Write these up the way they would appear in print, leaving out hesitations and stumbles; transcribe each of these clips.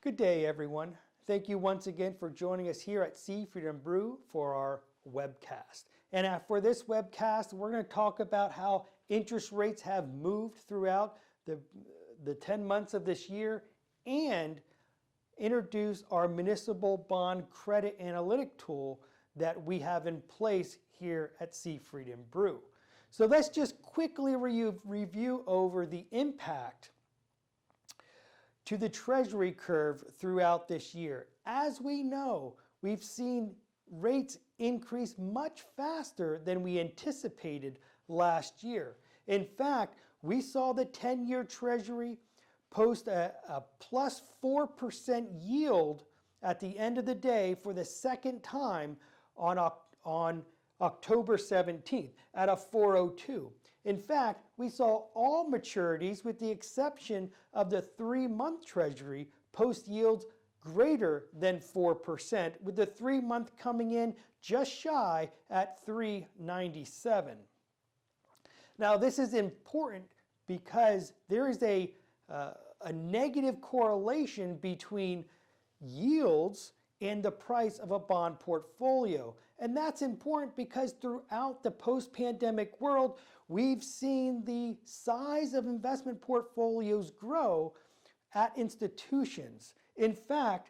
Good day, everyone. Thank you once again for joining us here at Seafood and Brew for our webcast. And for this webcast, we're going to talk about how interest rates have moved throughout the 10 months of this year and introduce our municipal bond credit analytic tool that we have in place here at Seafood and Brew. So let's just quickly review over the impact to the Treasury curve throughout this year. As we know, we've seen rates increase much faster than we anticipated last year. In fact, we saw the 10-year Treasury post a plus 4% yield at the end of the day for the second time on October 17th at a 4.02. In fact, we saw all maturities with the exception of the 3-month Treasury post yields greater than 4%, with the 3-month coming in just shy at 3.97. Now this is important because there is a negative correlation between yields and the price of a bond portfolio. And that's important because throughout the post-pandemic world, we've seen the size of investment portfolios grow at institutions. In fact,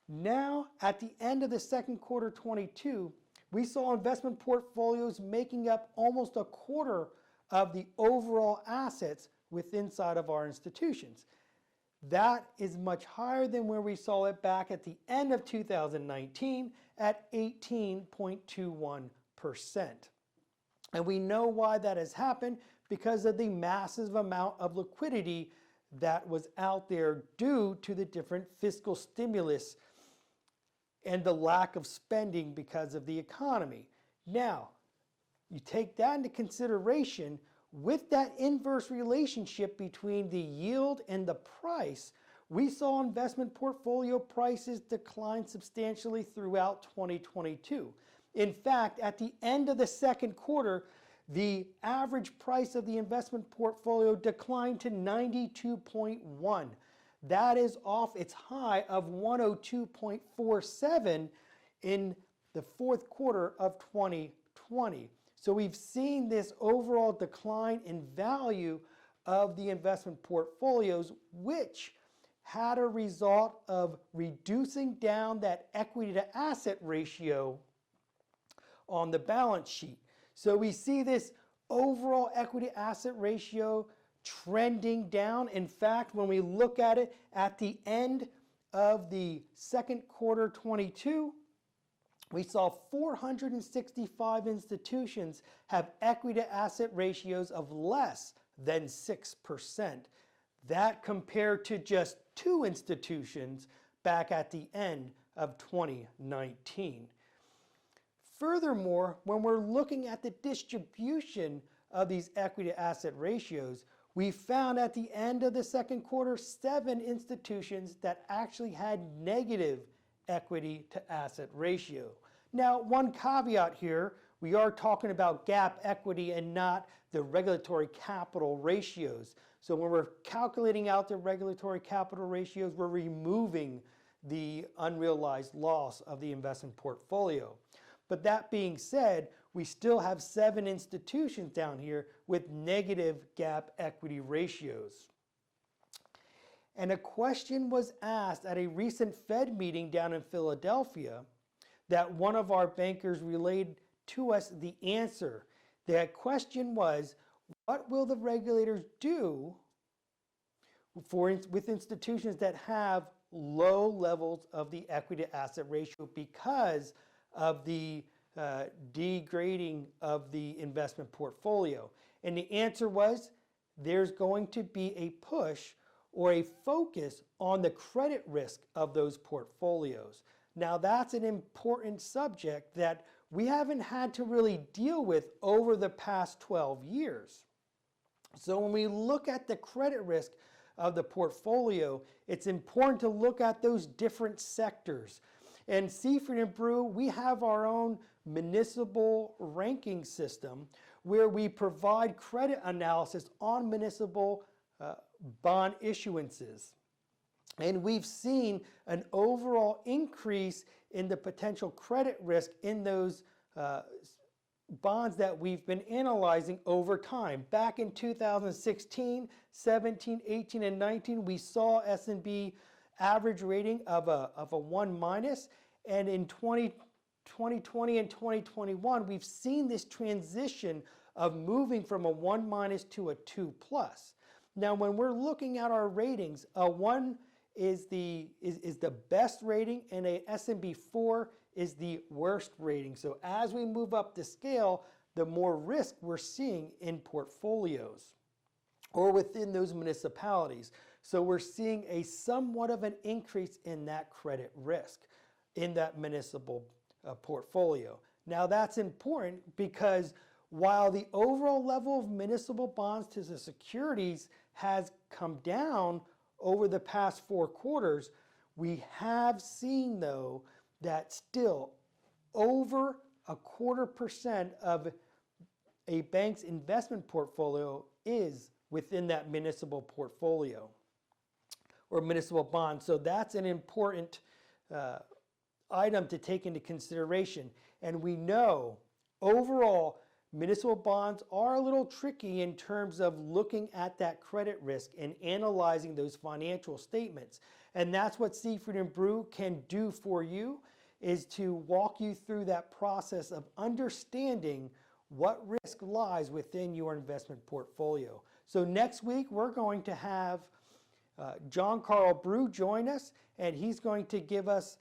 now at the end of the second quarter 22, we saw investment portfolios making up almost a quarter of the overall assets inside of our institutions. That is much higher than where we saw it back at the end of 2019 at 18.21%. And we know why that has happened because of the massive amount of liquidity that was out there due to the different fiscal stimulus and the lack of spending because of the economy. Now, you take that into consideration. With that inverse relationship between the yield and the price, we saw investment portfolio prices decline substantially throughout 2022. In fact, at the end of the second quarter, the average price of the investment portfolio declined to 92.1. That is off its high of 102.47 in the fourth quarter of 2020. So we've seen this overall decline in value of the investment portfolios, which had a result of reducing down that equity to asset ratio on the balance sheet. So we see this overall equity asset ratio trending down. In fact, when we look at it at the end of the second quarter 22, we saw 465 institutions have equity to asset ratios of less than 6%. That compared to just 2 institutions back at the end of 2019. Furthermore, when we're looking at the distribution of these equity to asset ratios, we found at the end of the second quarter 7 institutions that actually had negative equity to asset ratio. Now, one caveat here, we are talking about GAAP equity and not the regulatory capital ratios. So when we're calculating out the regulatory capital ratios, we're removing the unrealized loss of the investment portfolio. But that being said, we still have 7 institutions down here with negative GAAP equity ratios. And a question was asked at a recent Fed meeting down in Philadelphia that one of our bankers relayed to us the answer. That question was, what will the regulators do with institutions that have low levels of the equity to asset ratio because of the degrading of the investment portfolio? And the answer was, there's going to be a push or a focus on the credit risk of those portfolios. Now that's an important subject that we haven't had to really deal with over the past 12 years. So when we look at the credit risk of the portfolio, it's important to look at those different sectors. And Seafood and Brew, we have our own municipal ranking system where we provide credit analysis on municipal bond issuances. And we've seen an overall increase in the potential credit risk in those bonds that we've been analyzing over time. Back in 2016, 17, 18, and 19, we saw S&B average rating of a 1-, and in 2020 and 2021, we've seen this transition of moving from a 1- to a 2+. Now, when we're looking at our ratings, a 1 is the best rating, and a S&B 4 is the worst rating. So as we move up the scale, the more risk we're seeing in portfolios or within those municipalities. So we're seeing a somewhat of an increase in that credit risk in that municipal portfolio. Now that's important because while the overall level of municipal bonds to the securities has come down over the past 4 quarters, we have seen though that still over 0.25% of a bank's investment portfolio is within that municipal portfolio or municipal bond. So that's an important item to take into consideration. And we know overall municipal bonds are a little tricky in terms of looking at that credit risk and analyzing those financial statements. And that's what Seafried & Brew can do for you, is to walk you through that process of understanding what risk lies within your investment portfolio. So next week, we're going to have John Carl Brew join us, and he's going to give us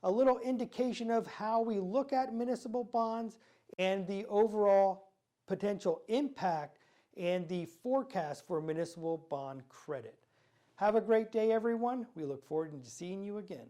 a little indication of how we look at municipal bonds and the overall potential impact and the forecast for municipal bond credit. Have a great day, everyone. We look forward to seeing you again.